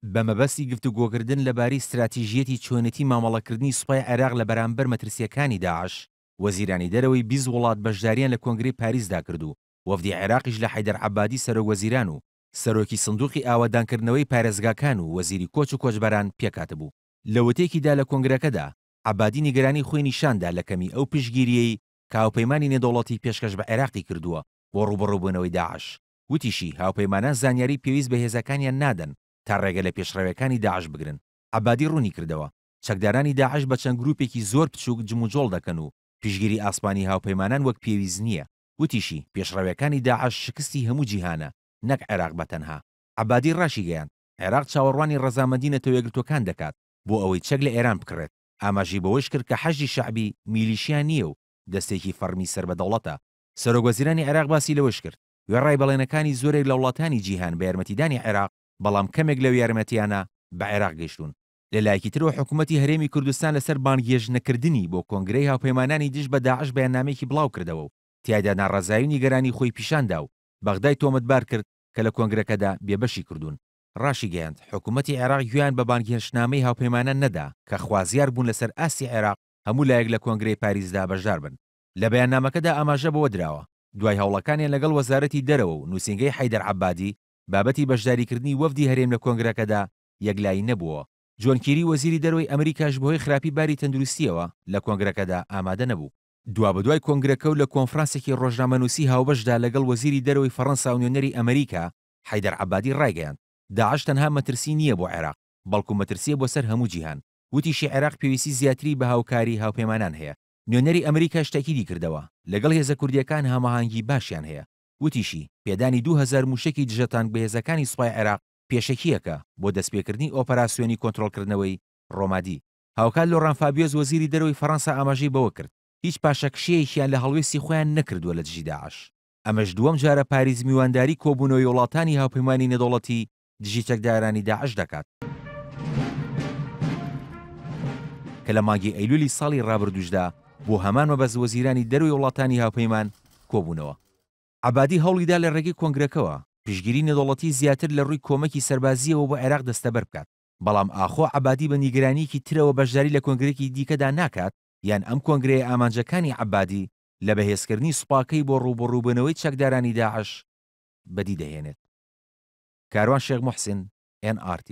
بە مەبەستی گفتوگۆکردن لەبارەی استراتیژیەتی چۆنێتی مامەڵەکردنی سوپای عێراق لە بەرامبەر مەترسیەکانی داعش، وەزیرانی دەرەوەی 20 وڵات بەشداریان لە کۆنگرەی پاریسدا کردو. وەفدی عێراقیش لە حەیدەر عەبادی سەرۆکوەزیران و سەرۆکی سندوقی ئاوادانکردنەوەی پارێزگاکان و وەزیری کۆچ و کۆچبەران پێکاتبوو. لە وتەیەکیدا لە کۆنگرەکەدا، عەبادی نیگەرانی خۆی نیشاندا لە کەمی ئەو پشتگیریەی کە هاوپەیمانی نێودەوڵەتی پێشکەش بە عێراقی کردووە بۆ ڕوبەڕووبوونەوەی داعش. وتیشی هاوپەیمانان زانیاری پێویست بە هێزەکانیان نادەن تا ڕێگە لە پێشڕەوەکانی داعش بگرن. عەبادی ڕوونی کردەوە چەکدارانی داعش بە چەند گروپێکی زۆر بچووک جموجۆڵ دەکەن و پیشگیری ئاسمانی هاوپەیمانان وەک پێویست نییە. وتیشی پێشڕەوەکانی داعش شکستی هەموو جیهانە، نەک عێراق بەتەنها. عەبادی ڕاشی گەیاند عێراق چاوەڕوانی ڕەزامەندی نەتەوەیەگرتوەکان دەکات بۆ ئەوەی چەک لە ئێران بکڕێت. ئاماژی بەوەش کرد کە حەشدی شەعبی میلیشیان نییە و دەستێکی فەرمی سەربەدەوڵەتە. سەرۆکوەزیرانی عێراق باسی لەوەش کرد وێڕای بەڵێنەکانی زۆرێک لە وڵاتانی جیهان بە یارمەتیدانی عێراق، بەڵام کەمێک لەو یارمەتیانە بە عێراق گەیشتون. لەلایەکی ترەوە حکوومەتی هەرێمی کوردستان لەسەر بانگێژنەکردنی بۆ کۆنگرەی هاوپەیمانانی دژ بە داعش بەیاننامەیەکی بڵاو کردەوە و تیایدا ناڕەزایی و نیگەرانی خۆی پیشاندا و بەغدای تۆمەتبار کرد کە لە کۆنگرەکەدا بێبەشی کردوون. ڕاشی گەیاند حکوومەتی عێراق گویان بە بانگهێنشنامەی هاوپەیمانان نەدا کە خوازیار بوون لەسەر ئاستی عێراق هەموو لایەک لە کۆنگرەی پاریسدا بەشدار بن. لە بەیاننامەکەدا ئاماژە بەوە دراوە دوای هەوڵەکانیان لەگەڵ وەزارەتی دەرەوە و نووسینگەی حەیدەر عەبادی بابەتی بەشداریکردنی وەفدی هەرێم لە کۆنگرەکەدا یەکلایی نەبووە. جۆن کیری وەزیری دەرەوەی ئەمریکاش بەهۆی خراپی باری تەندروستیەوە لە کۆنگرەکەدا ئامادە نەبوو. دوابەدوای کۆنگرەکە و لە کۆنفرانسێکی ڕۆژنامەنووسی هاوبەشدا لەگەڵ وەزیری دەرەوەی فەڕەنسا و نوێنەری ئەمریکا، حەیدەر عەبادی ڕایگەیاند داعش تەنها مەترسی نییە بۆ عێراق، بەڵکو مەترسیە بۆ سەر هەموو جیهان. وتیشی عێراق پێویستی زیاتری بە هاوکاری هاوپەیمانان هەیە. نوێنەری ئەمریکاش تاکیدی کردەوە لەگەڵ هێزە کوردیەکان هەماهەنگی باشیان هەیە. وتیشی پێدانی 2000 موشکی دژەتان بە هێزەکانی سوپای عێراق پێشەکیەکە بۆ دەستپێکردنی ئۆپەراسیۆنی کۆنتڕۆڵکردنەوەی ڕۆمادی. هاوکات لۆڕان فابیۆز وەزیری دەرەوەی فەڕەنسا ئاماژەی بەوە کرد هیچ پاشەکشەیەکیان لە هەڵوێستی خۆیان نەکردووە لە دژی داعش. ئەمەش دووەم جارە پاریس میوانداری کۆبوونەوەی وڵاتانی هاوپەیمانی نێودەوڵەتی دژی چەکدارانی داعش دەکات کە لە مانگی ئەیلولی ساڵی ڕابردووشدا بۆ هەمان مەبەست وەزیرانی دەرەوەی وڵاتانی هاوپەیمان کۆبوونەوە. عەبادی هەوڵیدا لە ڕێگەی کۆنگرەکەوە پشگیری نێودەوڵەتی زیاتر لە ڕووی کۆمەکی سەربازیەوە بۆ عێراق دەستەبەر بکات. بەڵام ئاخۆ عەبادی بە نیگەرانیەکی ترەوە بەشداری لە کۆنگرێکی دیکەدا ناکات یان ئەم کۆنگرەیە ئامانجەکانی عەبادی لە بەهێزکردنی سوپاکەی بۆ ڕووبەڕووبوونەوەی چەکدارانی داعش بەدی دەهێنێت. کاروان شێخ موحسین، NRT